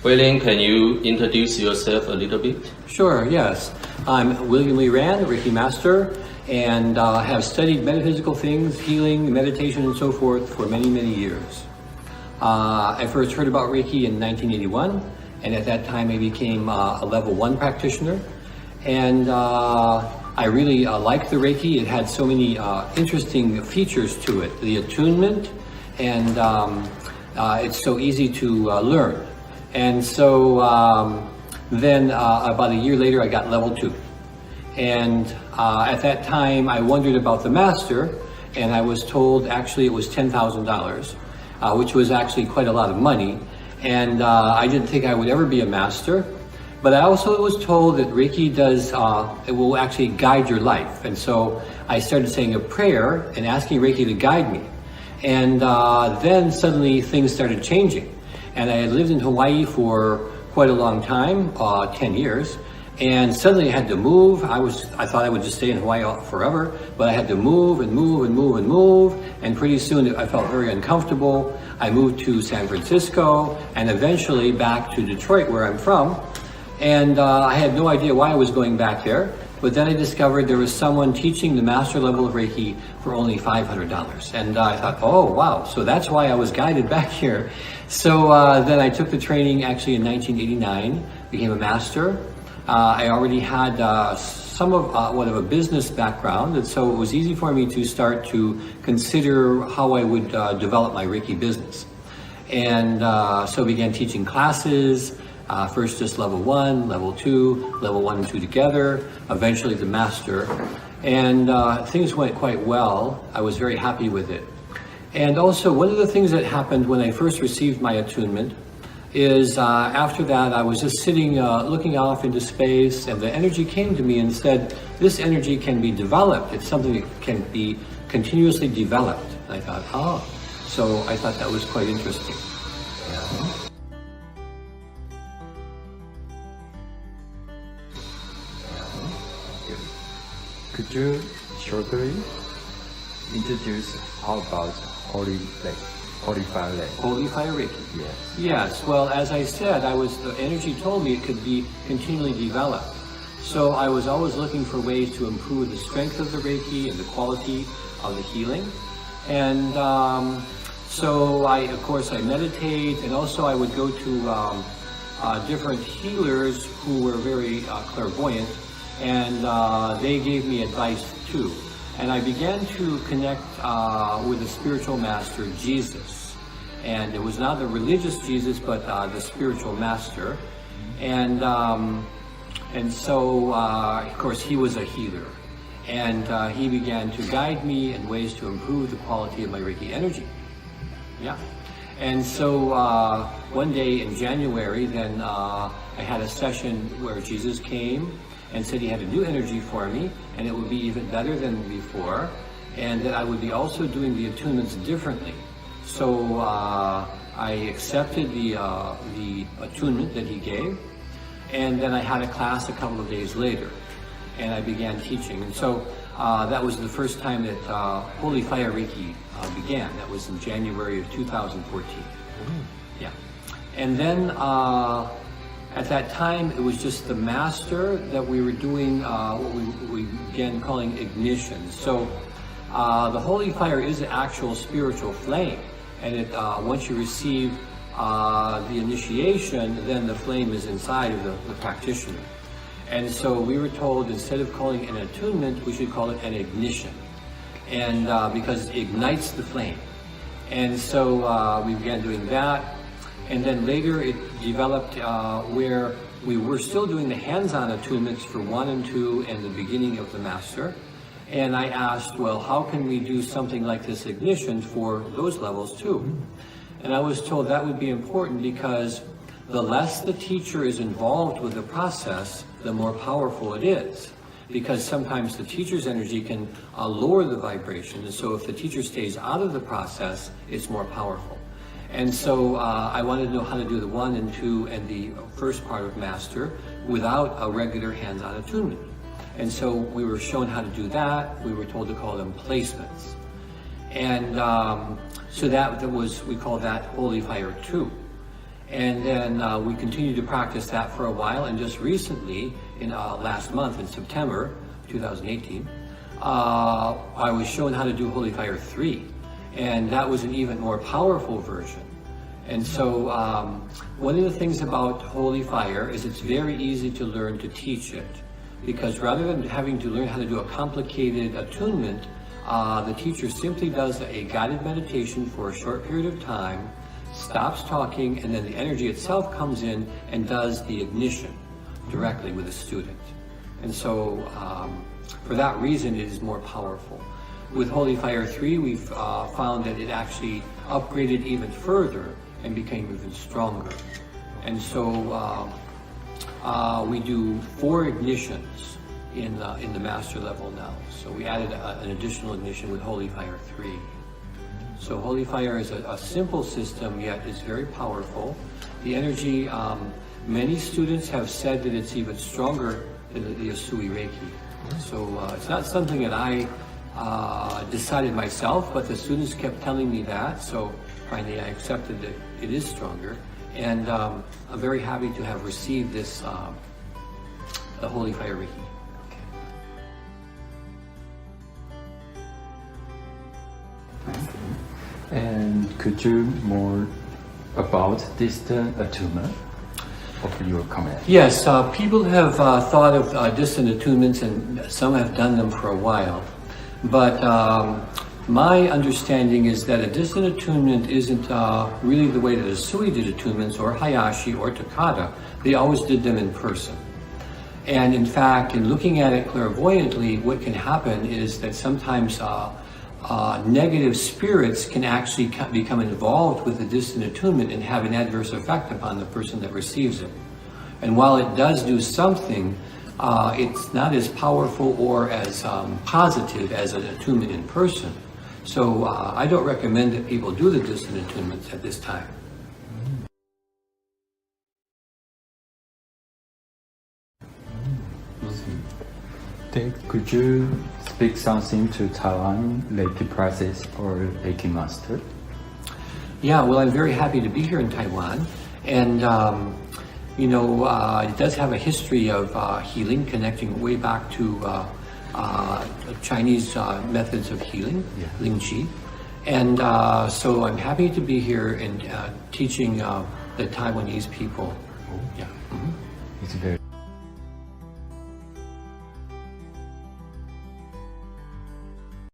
William, can you introduce yourself a little bit? Sure, yes. I'm William Lee Rand, a Reiki master, and have studied metaphysical things, healing, meditation, and so forth for many, many years. I first heard about Reiki in 1981, and at that time I became a level 1 practitioner. And I really liked the Reiki. It had so many interesting features to it. The attunement, and it's so easy to learn. And so then about a year later I got level 2. And at that time I wondered about the master, and I was told actually it was $10,000, which was actually quite a lot of money. And I didn't think I would ever be a master. But I also was told that Reiki it will actually guide your life. And so I started saying a prayer and asking Reiki to guide me. And then suddenly things started changing. And I had lived in Hawaii for quite a long time, 10 years. And suddenly I had to move. I thought I would just stay in Hawaii forever, but I had to move and move and move and move. And pretty soon I felt very uncomfortable. I moved to San Francisco and eventually back to Detroit, where I'm from. And I had no idea why I was going back there, but then I discovered there was someone teaching the master level of Reiki for only $500. And I thought, oh wow, so that's why I was guided back here. So then I took the training actually in 1989, became a master. I already had somewhat of a business background, and so it was easy for me to start to consider how I would develop my Reiki business. And so I began teaching classes. First just level 1, level 2, level 1 and 2 together, eventually the master. And things went quite well. I was very happy with it. And also one of the things that happened when I first received my attunement is after that I was just sitting looking off into space, and the energy came to me and said, this energy can be developed. It's something that can be continuously developed. And I thought, oh. So I thought that was quite interesting. Yeah. Could you shortly introduce how about Holy Fire Reiki? Holy Fire Reiki? Yes. Yes, well, as I said, the energy told me it could be continually developed. So I was always looking for ways to improve the strength of the Reiki and the quality of the healing. And so of course I meditate, and also I would go to different healers who were very clairvoyant, and they gave me advice too. And I began to connect with the spiritual master, Jesus. And it was not the religious Jesus, but the spiritual master. And so, of course, he was a healer. And he began to guide me in ways to improve the quality of my Reiki energy. Yeah. And so one day in January, then I had a session where Jesus came and said he had a new energy for me, and it would be even better than before, and that I would be also doing the attunements differently. So I accepted the attunement that he gave, and then I had a class a couple of days later, and I began teaching. And so that was the first time that Holy Fire Reiki began. That was in January of 2014. Yeah. And then at that time, it was just the master that we were doing what we began calling ignition. So the Holy Fire is an actual spiritual flame, and once you receive the initiation, then the flame is inside of the practitioner. And so we were told, instead of calling it an attunement, we should call it an ignition, and because it ignites the flame. And so we began doing that. And then later it developed where we were still doing the hands-on attunements for 1 and 2 and the beginning of the master. And I asked, well, how can we do something like this ignition for those levels too? And I was told that would be important because the less the teacher is involved with the process, the more powerful it is. Because sometimes the teacher's energy can lower the vibration. And so if the teacher stays out of the process, it's more powerful. And so I wanted to know how to do the 1 and 2 and the first part of master without a regular hands-on attunement. And so we were shown how to do that. We were told to call them placements. And so that was, we call that Holy Fire 2. And then we continued to practice that for a while, and just recently, in last month in September 2018, I was shown how to do Holy Fire 3, and that was an even more powerful version. And so one of the things about Holy Fire is it's very easy to learn to teach it, because rather than having to learn how to do a complicated attunement, the teacher simply does a guided meditation for a short period of time, stops talking, and then the energy itself comes in and does the ignition directly with the student. And so for that reason, it is more powerful. With Holy Fire 3, we've found that it actually upgraded even further and became even stronger. And so we do 4 ignitions in the master level now. So we added an additional ignition with Holy Fire 3. So Holy Fire is a simple system, yet is very powerful. The energy, many students have said that it's even stronger than the Usui Reiki. So it's not something that I decided myself, but the students kept telling me that. So finally I accepted that it is stronger. And I'm very happy to have received this, the Holy Fire Reiki. And could you more about distant attunement of your comment? Yes, people have thought of distant attunements, and some have done them for a while. But my understanding is that a distant attunement isn't really the way that Usui did attunements, or Hayashi, or Takada. They always did them in person. And in fact, in looking at it clairvoyantly, what can happen is that sometimes negative spirits can actually become involved with the distant attunement and have an adverse effect upon the person that receives it. And while it does do something, it's not as powerful or as positive as an attunement in person. So I don't recommend that people do the distant attunements at this time. Could you speak something to Taiwan Reiki practice or Reiki master? Yeah, well, I'm very happy to be here in Taiwan. And, you know, it does have a history of healing, connecting way back to Chinese methods of healing, Ling Qi. And so I'm happy to be here and teaching the Taiwanese people. Oh. Yeah. It's very